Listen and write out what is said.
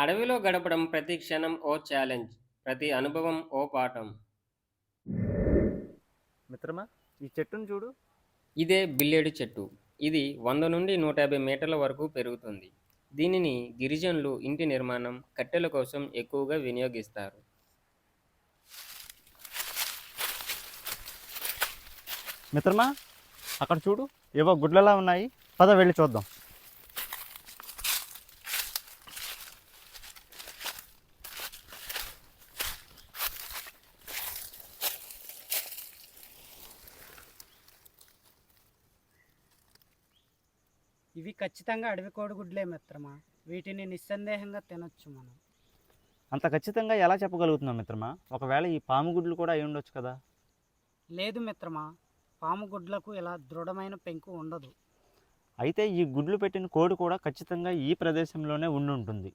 అడవిలో గడపడం ప్రతి క్షణం ఓ ఛాలెంజ్. ప్రతి అనుభవం ఓ పాఠం. మిత్రమా, ఈ చెట్టును చూడు. ఇదే బిల్లేడు చెట్టు. ఇది 100 నుండి 150 మీటర్ల వరకు పెరుగుతుంది. దీనిని గిరిజనులు ఇంటి నిర్మాణం, కట్టెల కోసం ఎక్కువగా వినియోగిస్తారు. మిత్రమా, అక్కడ చూడు, ఏవో గుడ్లలా ఉన్నాయి. పద వెళ్ళి చూద్దాం. ఇవి ఖచ్చితంగా అడవి కోడిగుడ్లే మిత్రమా. వీటిని నిస్సందేహంగా తినొచ్చు మనం. అంత ఖచ్చితంగా ఎలా చెప్పగలుగుతున్నాం మిత్రమా? ఒకవేళ ఈ పాము గుడ్లు కూడా అయి ఉండొచ్చు కదా. లేదు మిత్రమా, పాము గుడ్లకు ఇలా దృఢమైన పెంకు ఉండదు. అయితే ఈ గుడ్లు పెట్టిన కోడి కూడా ఖచ్చితంగా ఈ ప్రదేశంలోనే ఉండి ఉంటుంది.